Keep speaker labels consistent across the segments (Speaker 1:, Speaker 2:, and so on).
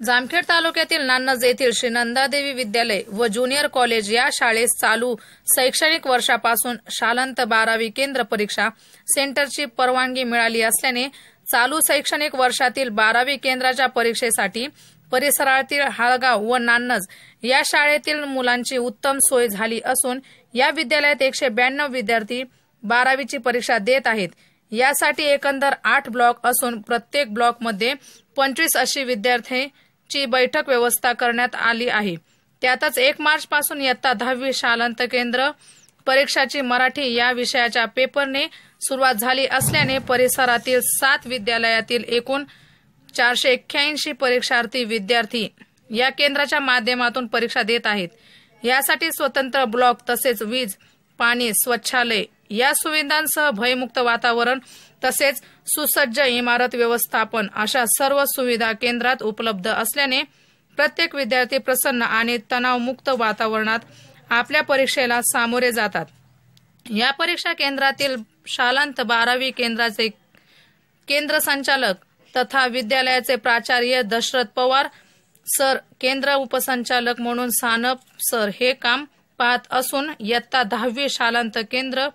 Speaker 1: जामखेड तालुक्यातील नान्नज येथील श्री नंदादेवी विद्यालय व ज्युनियर कॉलेज या शाळेस चालू शैक्षणिक वर्षापासून शालांत 12वी केंद्र परीक्षा सेंटरची परवानगी मिळाली असल्याने चालू शैक्षणिक वर्षातील 12वी केंद्राच्या परीक्षेसाठी परिसरातील हाळगाव व नान्नज या शाळेतील मुलांची उत्तम सोय झाली असून या विद्यालयात 192 विद्यार्थी 12वीची परीक्षा देत आहेत। यासाठी एकंदर 8 ब्लॉक असून प्रत्येक ब्लॉकमध्ये 25 अशी विद्यार्थ्यांची बैठक व्यवस्था करण्यात आली आहे। त्यातच 1 मार्च पासून इयत्ता 10वी शालांत केंद्र परीक्षाची मराठी या विषयाच्या पेपरने सुरुवात झाली असल्याने परिसरातील 7 विद्यालयातील एकूण 481 परीक्षार्थी विद्यार्थी या केंद्राच्या माध्यमातून परीक्षा देत आहेत। यासाठी स्वतंत्र ब्लॉक तसेच वीज, पाणी, स्वच्छालय या सुविधांसह भयमुक्त वातावरण तसेच सुसज्ज इमारत व्यवस्थापन अशा सर्व सुविधा केंद्रात उपलब्ध असल्याने प्रत्येक विद्यार्थी प्रसन्न आणि तणावमुक्त वातावरणात आपल्या परीक्षेला सामोरे जातात। या परीक्षा केंद्रातील शालांत 12वी केंद्राचे केंद्र संचालक तथा विद्यालयाचे प्राचार्य दशरथ पवार सर केंद्र उपसंचालक म्हणून सानप सर हे काम पाहत असून इयत्ता 10वी शालांत केंद्र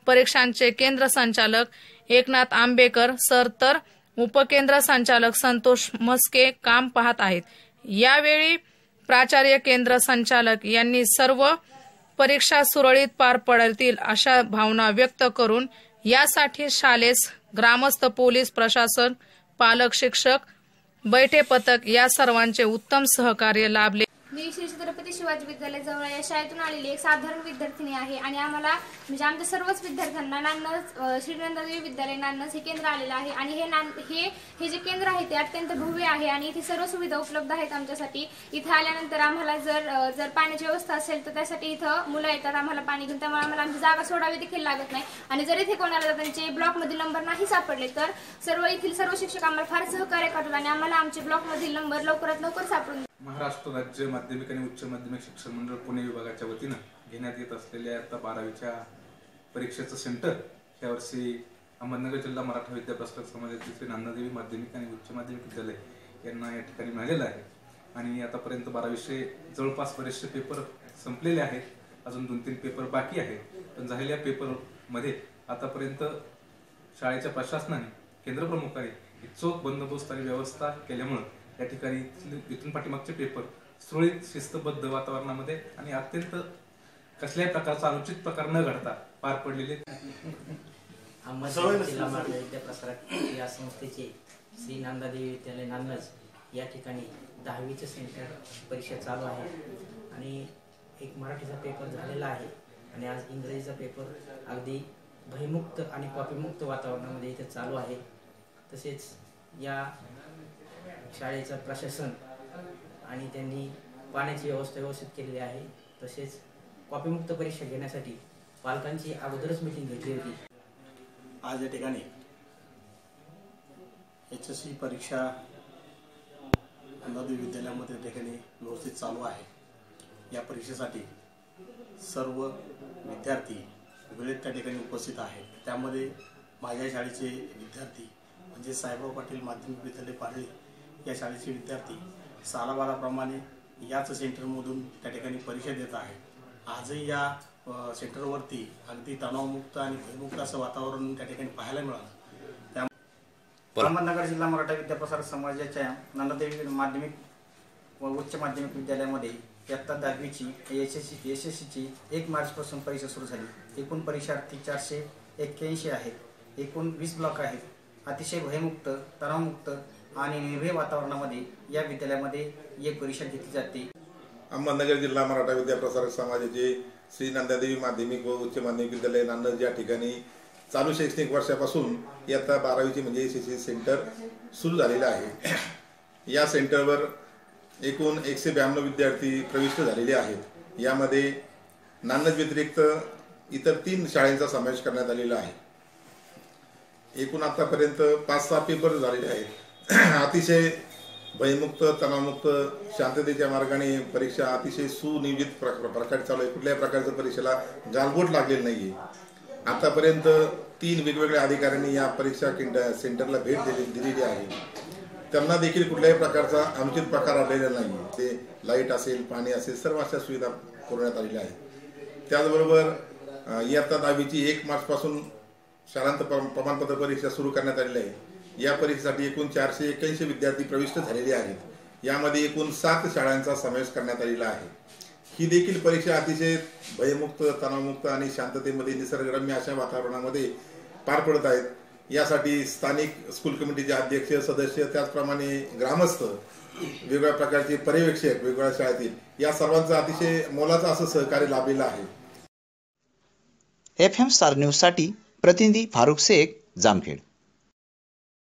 Speaker 1: परीक्षांचे केंद्र संचालक एकनाथ आंबेकर सर तर उपकेंद्र संचालक संतोष मस्के काम पाहत आहेत। यावेळी प्राचार्य केंद्र संचालक यांनी सर्व परीक्षा सुरळीत पार पडतील अशा भावना व्यक्त करून यासाठी शाळेस ग्रामस्थ, पोलीस प्रशासन, पालक, शिक्षक, बैठे पथक या सर्वांचे उत्तम सहकार्य लाभले।
Speaker 2: मी श्री छत्रपती शिवाजी विद्यालय जवळ या शाळेतून आलेली एक साधारण विद्यार्थिनी आहे आणि आम्हाला म्हणजे आमच्या सर्वच विद्यार्थ्यांना नान्नज श्री नंदादेवी विद्यालय नान्नज हे केंद्र आलेलं आहे आणि हे जे केंद्र आहे ते अत्यंत भव्य आहे आणि इथे सर्व सुविधा उपलब्ध आहेत आमच्यासाठी। इथे आल्यानंतर आम्हाला जर पाण्याची व्यवस्था असेल तर त्यासाठी इथं मुलं येतात आम्हाला पाणी घेऊन, त्यामुळे आम्हाला आमची जागा सोडावी देखील लागत नाही आणि जर इथे कोणाला त्यांचे ब्लॉकमधील नंबर नाही सापडले तर येथील सर्व शिक्षक आम्हाला फार सहकार्य करतात आणि आम्हाला आमचे ब्लॉकमधील नंबर लवकरात लवकर सापडून।
Speaker 3: महाराष्ट्र राज्य माध्यमिक आणि उच्च माध्यमिक शिक्षण मंडळ पुणे विभागाच्या वतीनं घेण्यात येत असलेल्या इयत्ता 12वीच्या परीक्षेचं सेंटर यावर्षी अहमदनगर जिल्हा मराठा विद्याप्रसारक समाजातील श्री नंदादेवी माध्यमिक आणि उच्च माध्यमिक विद्यालय यांना या ठिकाणी मिळालेलं आहे आणि आतापर्यंत 12वीचे जवळपास बरेचसे पेपर संपलेले आहेत, अजून 2-3 पेपर बाकी आहेत। पण झालेल्या पेपरमध्ये आतापर्यंत शाळेच्या प्रशासनाने, केंद्रप्रमुखांनी चोख बंदोबस्त आणि व्यवस्था केल्यामुळे या ठिकाणी इथून पाठीमागचे पेपर सुरळीत शिस्तबद्ध वातावरणामध्ये आणि अत्यंत कसल्याही प्रकारचा अनुचित प्रकार न घडता पार पडलेले।
Speaker 4: अहमदनगर जिल्हा मराठा विद्याप्रसारक या संस्थेचे श्री नंदादेवी विद्यालय नान्नज या ठिकाणी 10वीचे सेंटर परीक्षा चालू आहे आणि एक मराठीचा पेपर झालेला आहे आणि आज इंग्रजीचा पेपर अगदी भयमुक्त आणि कॉपीमुक्त वातावरणामध्ये इथे चालू आहे। तसेच या शाळेचं प्रशासन आणि त्यांनी पाण्याची व्यवस्था व्यवस्थित केलेली आहे। तसेच कॉपीमुक्त परीक्षा घेण्यासाठी पालकांची अगोदरच मीटिंग घेतली होती।
Speaker 5: आज या ठिकाणी HSC परीक्षा नंदादेवी विद्यालयामध्ये ठिकाणी व्यवस्थित चालू आहे। या परीक्षेसाठी सर्व विद्यार्थी वेळेत त्या ठिकाणी उपस्थित आहेत। त्यामध्ये माझ्या शाळेचे विद्यार्थी म्हणजे साहेबराव पाटील माध्यमिक विद्यालय पारळी या शाळेचे विद्यार्थी सालाबालाप्रमाणे याच सेंटरमधून त्या ठिकाणी परीक्षा देत आहेत। आजही या सेंटरवरती अगदी तणावमुक्त आणि भयमुक्त असं वातावरण त्या ठिकाणी पाहायला मिळालं।
Speaker 6: अहमदनगर जिल्हा मराठा विद्याप्रसारक समाजाच्या नंदादेवी माध्यमिक व उच्च माध्यमिक विद्यालयामध्ये इयत्ता 10वीची एसएससीची 1 मार्च पासून परीक्षा सुरू झाली। एकूण परीक्षार्थी 481 आहेत। एकूण 20 ब्लॉक आहेत। अतिशय भयमुक्त, तणावमुक्त आणि निर्भय वातावरणामध्ये या विद्यालयामध्ये एक परीक्षा घेतली जाते।
Speaker 7: अहमदनगर जिल्हा मराठा विद्याप्रसारक समाजाचे श्री नंदादेवी माध्यमिक व उच्च माध्यमिक विद्यालय नान्नज या ठिकाणी चालू शैक्षणिक वर्षापासून इयत्ता 12वीचे म्हणजे एसएससी सेंटर सुरू झालेले आहे। या सेंटरवर एकूण 192 विद्यार्थी प्रविष्ट झालेले आहेत। यामध्ये नान्नज व्यतिरिक्त इतर 3 शाळांचा समावेश करण्यात आलेला आहे। एकूण आतापर्यंत 5-6 पेपर झालेले आहेत। अतिशय भयमुक्त, तणावमुक्त, शांततेच्या मार्गाने परीक्षा अतिशय सुनियोजित प्रकारे चालू आहे। कुठल्याही प्रकारच्या परीक्षेला गालबोट लागलेलं नाहीये। आतापर्यंत 3 वेगवेगळ्या अधिकाऱ्यांनी या परीक्षा सेंटरला भेट दिलेली आहे। त्यांना देखील कुठल्याही प्रकारचा अनुचित प्रकार आलेला नाही. ते लाईट असेल, पाणी असेल, सर्व अशा सुविधा पुरवण्यात आलेल्या आहेत. त्याचबरोबर इयत्ता 10वीची 1 मार्चपासून शालांत प्रमाणपत्र परीक्षा सुरू करण्यात आलेली आहे. या परीक्षेसाठी एकूण 481 विद्यार्थी प्रविष्ट झालेले आहेत. यामध्ये एकूण 7 शाळांचा समावेश करण्यात आलेला आहे. ही देखील परीक्षा अतिशय भयमुक्त, तणावमुक्त आणि शांततेमध्ये निसर्गरम्य अशा वातावरणामध्ये पार पडत आहेत. यासाठी स्थानिक स्कूल कमिटीचे अध्यक्ष, सदस्य, त्याचप्रमाणे ग्रामस्थ, वेगवेगळ्या प्रकारचे पर्यवेक्षक वेगवेगळ्या शाळेतील या सर्वांचं अतिशय मोलाचं असं सहकार्य लाभलेलं आहे.
Speaker 8: FM स्टार न्यूज साठी प्रतिनिधी फारुख शेख, जामखेड.